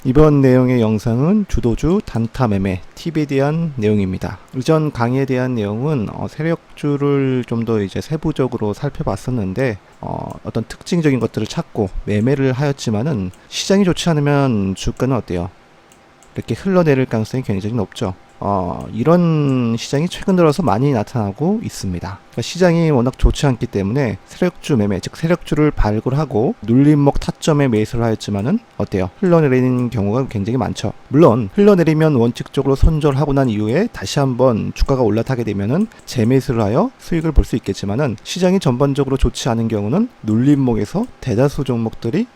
이번 내용의 영상은 주도주 단타 매매 팁에 대한 내용입니다. 이전 강의에 대한 내용은 세력주를 좀 더 이제 세부적으로 살펴봤었는데 어떤 특징적인 것들을 찾고 매매를 하였지만은 시장이 좋지 않으면 주가는 어때요? 이렇게 흘러내릴 가능성이 굉장히 높죠. 이런 시장이 최근 들어서 많이 나타나고 있습니다. 그러니까 시장이 워낙 좋지 않기 때문에 세력주 매매, 즉 세력주를 발굴하고 눌림목 타점에 매수를 하였지만은 어때요? 흘러내리는 경우가 굉장히 많죠. 물론 흘러내리면 원칙적으로 손절하고 난 이후에 다시 한번 주가가 올라타게 되면은 재매수를 하여 수익을 볼 수 있겠지만은 시장이 전반적으로 좋지 않은 경우는 눌림목에서 대다수 종목들이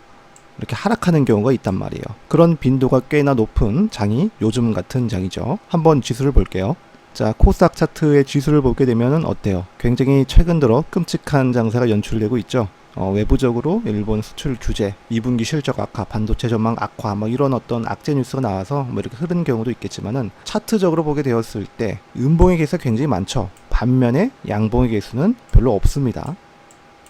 이렇게 하락하는 경우가 있단 말이에요. 그런 빈도가 꽤나 높은 장이 요즘 같은 장이죠. 한번 지수를 볼게요. 자, 코스닥 차트의 지수를 보게 되면은 어때요? 굉장히 최근 들어 끔찍한 장세가 연출되고 있죠. 외부적으로 일본 수출 규제, 2분기 실적 악화, 반도체 전망 악화, 이런 어떤 악재 뉴스가 나와서 이렇게 흐르는 경우도 있겠지만은 차트적으로 보게 되었을 때 음봉의 개수가 굉장히 많죠. 반면에 양봉의 개수는 별로 없습니다.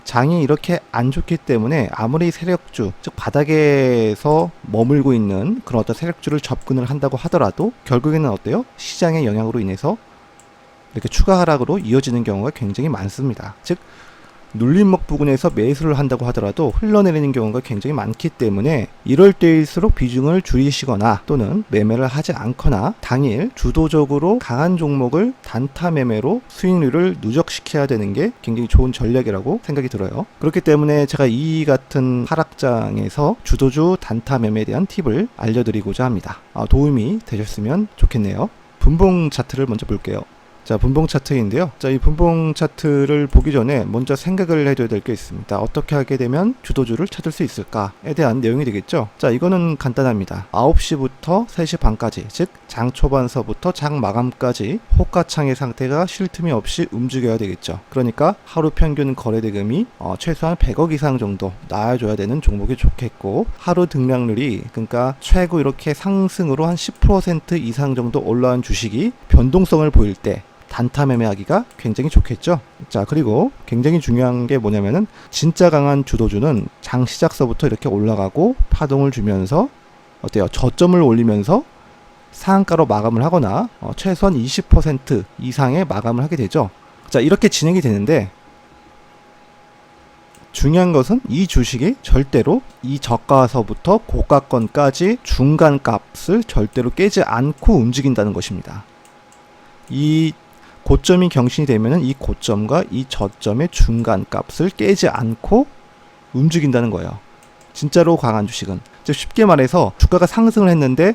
장이 이렇게 안 좋기 때문에 아무리 세력주, 즉 바닥에서 머물고 있는 그런 어떤 세력주를 접근을 한다고 하더라도 결국에는 어때요? 시장의 영향으로 인해서 이렇게 추가 하락으로 이어지는 경우가 굉장히 많습니다. 즉 눌림목 부근에서 매수를 한다고 하더라도 흘러내리는 경우가 굉장히 많기 때문에 이럴 때일수록 비중을 줄이시거나 또는 매매를 하지 않거나 당일 주도적으로 강한 종목을 단타 매매로 수익률을 누적시켜야 되는 게 굉장히 좋은 전략이라고 생각이 들어요. 그렇기 때문에 제가 이 같은 하락장에서 주도주 단타 매매에 대한 팁을 알려드리고자 합니다. 도움이 되셨으면 좋겠네요. 분봉 차트를 먼저 볼게요. 자, 분봉 차트인데요. 자, 이 분봉 차트를 보기 전에 먼저 생각을 해줘야 될 게 있습니다. 어떻게 하게 되면 주도주를 찾을 수 있을까에 대한 내용이 되겠죠. 자, 이거는 간단합니다. 9시부터 3시 반까지, 즉 장 초반서부터 장 마감까지 호가창의 상태가 쉴 틈이 없이 움직여야 되겠죠. 그러니까 하루 평균 거래대금이 최소한 100억 이상 정도 나와줘야 되는 종목이 좋겠고, 하루 등락률이 그러니까 최고 이렇게 상승으로 한 10% 이상 정도 올라온 주식이 변동성을 보일 때 단타 매매하기가 굉장히 좋겠죠. 자, 그리고 굉장히 중요한 게 뭐냐면은 진짜 강한 주도주는 장 시작서부터 이렇게 올라가고 파동을 주면서 어때요? 저점을 올리면서 상한가로 마감을 하거나 최소한 20% 이상의 마감을 하게 되죠. 자, 이렇게 진행이 되는데 중요한 것은 이 주식이 절대로 이 저가서부터 고가권까지 중간 값을 절대로 깨지 않고 움직인다는 것입니다. 이 고점이 경신이 되면은 이 고점과 이 저점의 중간 값을 깨지 않고 움직인다는 거예요. 진짜로 강한 주식은. 즉 쉽게 말해서 주가가 상승을 했는데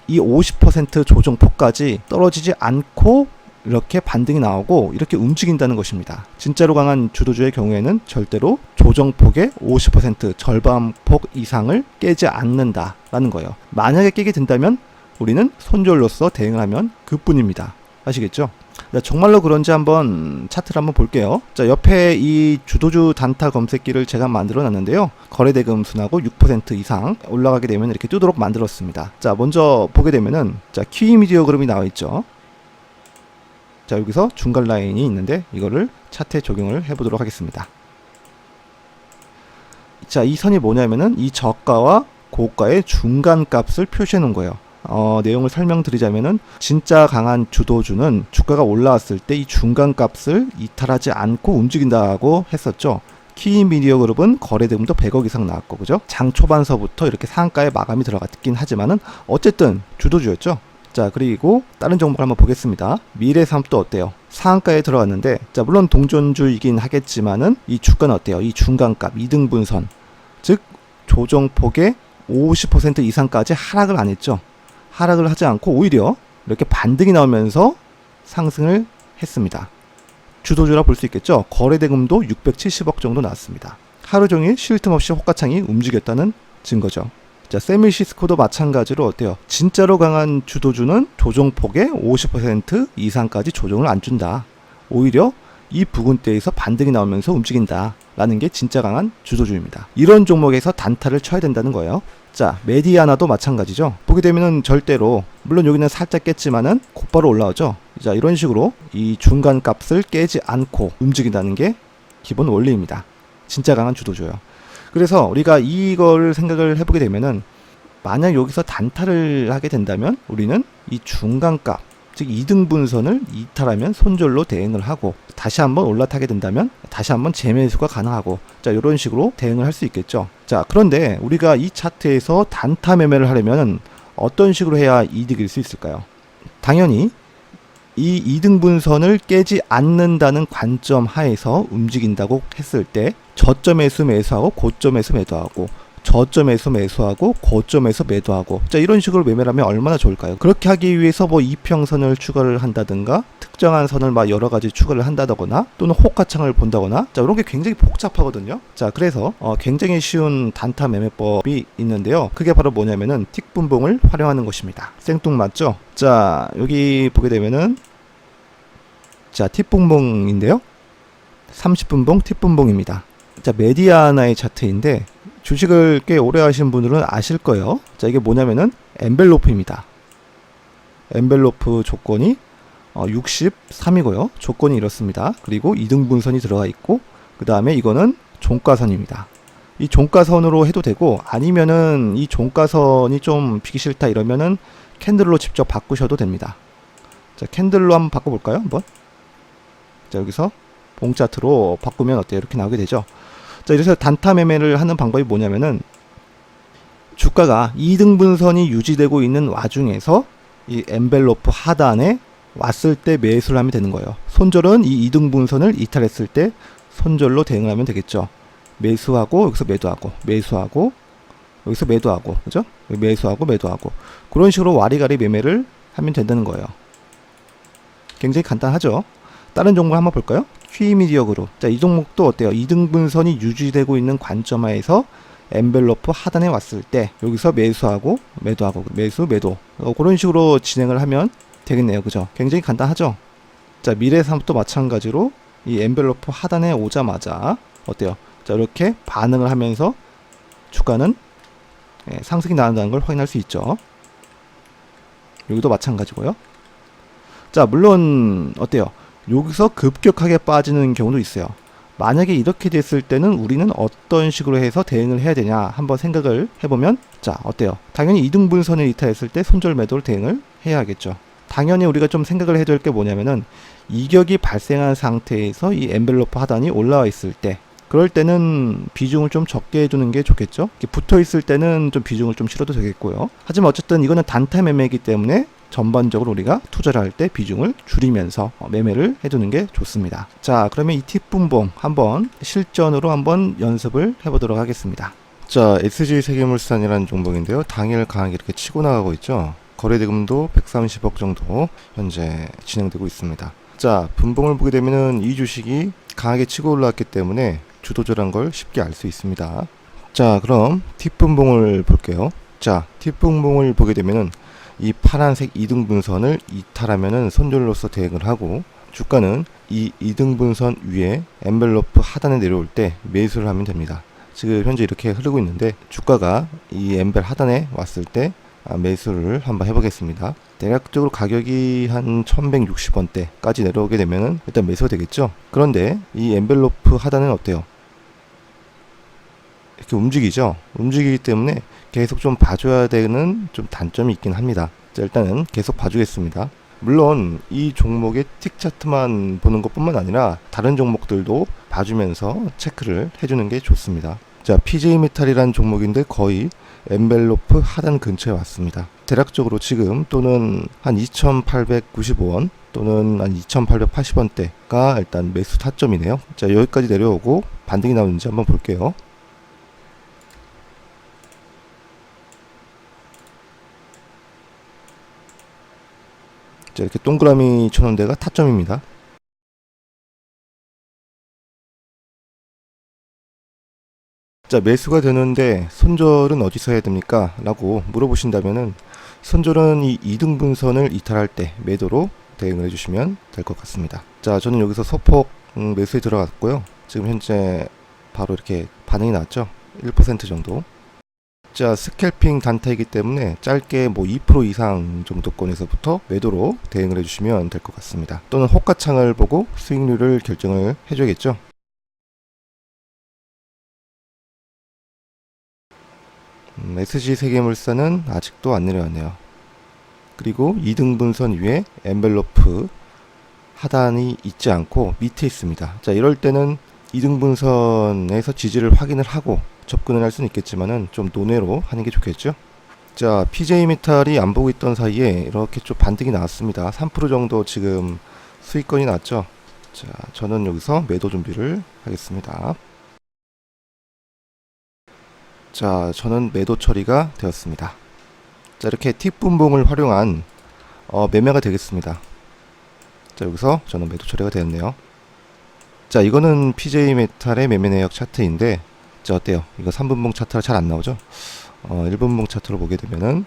이 50% 조정폭까지 떨어지지 않고 이렇게 반등이 나오고 이렇게 움직인다는 것입니다. 진짜로 강한 주도주의 경우에는 절대로 조정폭의 50% 절반폭 이상을 깨지 않는다라는 거예요. 만약에 깨게 된다면 우리는 손절로서 대응을 하면 그뿐입니다. 아시겠죠? 자, 정말로 그런지 한번 차트를 한번 볼게요. 자, 옆에 이 주도주 단타 검색기를 제가 만들어 놨는데요. 거래대금 순하고 6% 이상 올라가게 되면 이렇게 뜨도록 만들었습니다. 자, 먼저 보게 되면은 자, 키 미디어 그램이 나와 있죠. 자, 여기서 중간 라인이 있는데 이거를 차트에 적용을 해 보도록 하겠습니다. 자, 이 선이 뭐냐면은 이 저가와 고가의 중간 값을 표시해 놓은 거예요. 내용을 설명드리자면은 진짜 강한 주도주는 주가가 올라왔을 때 이 중간 값을 이탈하지 않고 움직인다고 했었죠. 키 미디어 그룹은 거래대금도 100억 이상 나왔고, 그죠? 장 초반서부터 이렇게 상한가에 마감이 들어갔긴 하지만은 어쨌든 주도주였죠. 자, 그리고 다른 종목을 한번 보겠습니다. 미래삼도 어때요? 상한가에 들어갔는데, 자, 물론 동전주이긴 하겠지만은 이 주가는 어때요? 이 중간값 2등분선, 즉 조정폭의 50% 이상까지 하락을 안 했죠. 하락을 하지 않고 오히려 이렇게 반등이 나오면서 상승을 했습니다. 주도주라 볼 수 있겠죠. 거래대금도 670억 정도 나왔습니다. 하루 종일 쉴 틈 없이 호가창이 움직였다는 증거죠. 자, 세미시스코도 마찬가지로 어때요? 진짜로 강한 주도주는 조정폭의 50% 이상까지 조정을 안 준다. 오히려 이 부근대에서 반등이 나오면서 움직인다 라는 게 진짜 강한 주도주입니다. 이런 종목에서 단타를 쳐야 된다는 거예요. 자, 메디아나도 마찬가지죠. 보게 되면은 절대로, 물론 여기는 살짝 깼지만은 곧바로 올라오죠. 자, 이런 식으로 이 중간 값을 깨지 않고 움직인다는 게 기본 원리입니다. 진짜 강한 주도주예요. 그래서 우리가 이걸 생각을 해보게 되면은 만약 여기서 단타를 하게 된다면 우리는 이 중간값, 즉 이등분선을 이탈하면 손절로 대응을 하고, 다시 한번 올라타게 된다면 다시 한번 재매수가 가능하고, 자, 이런 식으로 대응을 할 수 있겠죠. 자, 그런데 우리가 이 차트에서 단타 매매를 하려면 어떤 식으로 해야 이득일 수 있을까요? 당연히 이 이등분선을 깨지 않는다는 관점 하에서 움직인다고 했을 때 저점에서 매수하고 고점에서 매도하고, 저점에서 매수하고 고점에서 매도하고, 자, 이런 식으로 매매를 하면 얼마나 좋을까요? 그렇게 하기 위해서 뭐 이평선을 추가를 한다든가 특정한 선을 막 여러 가지 추가를 한다거나 또는 호가창을 본다거나, 자, 이런 게 굉장히 복잡하거든요. 자, 그래서 굉장히 쉬운 단타 매매법이 있는데요. 그게 바로 뭐냐면은 틱분봉을 활용하는 것입니다. 생뚱맞죠? 자, 여기 보게 되면은, 자, 틱분봉인데요. 30분봉 틱분봉입니다. 자, 메디아나의 차트인데 주식을 꽤 오래 하신 분들은 아실 거예요. 자, 이게 뭐냐면은 엔벨로프입니다. 엔벨로프 조건이 63이고요. 조건이 이렇습니다. 그리고 이등분선이 들어가 있고, 그 다음에 이거는 종가선입니다. 이 종가선으로 해도 되고, 아니면은 이 종가선이 좀 비기 싫다 이러면은 캔들로 직접 바꾸셔도 됩니다. 자, 캔들로 한번 바꿔볼까요? 한번. 자, 여기서 봉 차트로 바꾸면 어때요? 이렇게 나오게 되죠. 자, 이래서 단타 매매를 하는 방법이 뭐냐면은 주가가 2등분선이 유지되고 있는 와중에서 이 엔벨로프 하단에 왔을 때 매수를 하면 되는 거예요. 손절은 이 2등분선을 이탈했을 때 손절로 대응을 하면 되겠죠. 매수하고 여기서 매도하고, 매수하고 여기서 매도하고, 그죠? 매수하고 매도하고, 그런 식으로 와리가리 매매를 하면 된다는 거예요. 굉장히 간단하죠. 다른 종목 한번 볼까요? 퀴미디어 그룹. 자, 이 종목도 어때요? 2등분선이 유지되고 있는 관점하에서 엔벨로프 하단에 왔을 때 여기서 매수하고 매도하고, 매수 매도, 그런 식으로 진행을 하면 되겠네요. 그죠? 굉장히 간단하죠? 자, 미래삼도 마찬가지로 이 엔벨로프 하단에 오자마자 어때요? 자, 이렇게 반응을 하면서 주가는 상승이 나온다는 걸 확인할 수 있죠. 여기도 마찬가지고요. 자, 물론 어때요? 여기서 급격하게 빠지는 경우도 있어요. 만약에 이렇게 됐을 때는 우리는 어떤 식으로 해서 대응을 해야 되냐 한번 생각을 해보면, 자, 어때요? 당연히 이등분선을 이탈했을 때 손절 매도를 대응을 해야겠죠. 당연히 우리가 좀 생각을 해야 될 게 뭐냐면은 이격이 발생한 상태에서 이 엔벨로프 하단이 올라와 있을 때, 그럴 때는 비중을 좀 적게 해두는 게 좋겠죠. 붙어 있을 때는 좀 비중을 좀 실어도 되겠고요. 하지만 어쨌든 이거는 단타 매매이기 때문에 전반적으로 우리가 투자를 할 때 비중을 줄이면서 매매를 해두는 게 좋습니다. 자, 그러면 이 틱분봉 한번 실전으로 한번 연습을 해보도록 하겠습니다. 자, SG세계물산이라는 종목인데요. 당일 강하게 이렇게 치고 나가고 있죠. 거래대금도 130억 정도 현재 진행되고 있습니다. 자, 분봉을 보게 되면은 이 주식이 강하게 치고 올라왔기 때문에 주도주란 걸 쉽게 알 수 있습니다. 자, 그럼 틱분봉을 볼게요. 자, 틱분봉을 보게 되면은 이 파란색 이등분선을 이탈하면은 손절로서 대응을 하고, 주가는 이 이등분선 위에 엔벨로프 하단에 내려올 때 매수를 하면 됩니다. 지금 현재 이렇게 흐르고 있는데 주가가 이 엔벨 하단에 왔을 때 매수를 한번 해보겠습니다. 대략적으로 가격이 한 1160원대까지 내려오게 되면은 일단 매수가 되겠죠. 그런데 이 엔벨로프 하단은 어때요? 이렇게 움직이죠. 움직이기 때문에 계속 좀 봐줘야 되는 좀 단점이 있긴 합니다. 자, 일단은 계속 봐주겠습니다. 물론 이 종목의 틱 차트만 보는 것뿐만 아니라 다른 종목들도 봐주면서 체크를 해주는 게 좋습니다. 자, PJ메탈이라는 종목인데 거의 엔벨로프 하단 근처에 왔습니다. 대략적으로 지금 또는 한 2895원 또는 한 2880원대가 일단 매수 타점이네요. 자, 여기까지 내려오고 반등이 나오는지 한번 볼게요. 자, 이렇게 동그라미 쳐놓은 데가 타점입니다. 자, 매수가 되는데 손절은 어디서 해야 됩니까? 라고 물어보신다면은 손절은 이 이등분선을 이탈할 때 매도로 대응을 해주시면 될 것 같습니다. 자, 저는 여기서 소폭 매수에 들어갔고요. 지금 현재 바로 이렇게 반응이 났죠. 1% 정도. 자, 스캘핑 단타이기 때문에 짧게 뭐 2% 이상 정도권에서부터 매도로 대응을 해주시면 될 것 같습니다. 또는 호가창을 보고 수익률을 결정을 해줘야겠죠. SG 세계물산은 아직도 안 내려왔네요. 그리고 2등분선 위에 엔벨로프 하단이 있지 않고 밑에 있습니다. 자, 이럴 때는 2등분선에서 지지를 확인을 하고 접근을 할 수는 있겠지만은 좀 논외로 하는 게 좋겠죠. 자, PJ메탈이 안 보고 있던 사이에 이렇게 좀 반등이 나왔습니다. 3% 정도 지금 수익권이 났죠. 자, 저는 여기서 매도 준비를 하겠습니다. 자, 저는 매도 처리가 되었습니다. 자, 이렇게 틱 분봉을 활용한 매매가 되겠습니다. 자, 여기서 저는 매도 처리가 되었네요. 자, 이거는 PJ메탈의 매매 내역 차트인데, 자, 어때요? 이거 3분봉 차트가 잘 안 나오죠? 1분봉 차트로 보게 되면은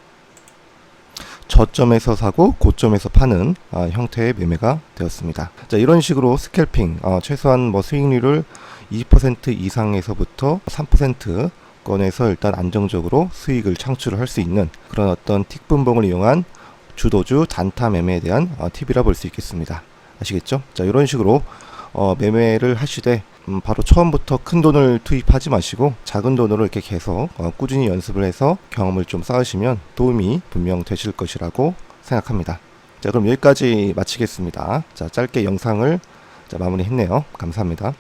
저점에서 사고 고점에서 파는 형태의 매매가 되었습니다. 자, 이런 식으로 스캘핑 최소한 뭐 수익률을 20% 이상에서부터 3% 건에서 일단 안정적으로 수익을 창출을 할 수 있는 그런 어떤 틱 분봉을 이용한 주도주 단타 매매에 대한 팁이라 볼 수 있겠습니다. 아시겠죠? 자, 이런 식으로 매매를 하시되 바로 처음부터 큰 돈을 투입하지 마시고 작은 돈으로 이렇게 계속 꾸준히 연습을 해서 경험을 좀 쌓으시면 도움이 분명 되실 것이라고 생각합니다. 자, 그럼 여기까지 마치겠습니다. 자, 짧게 영상을 마무리했네요. 감사합니다.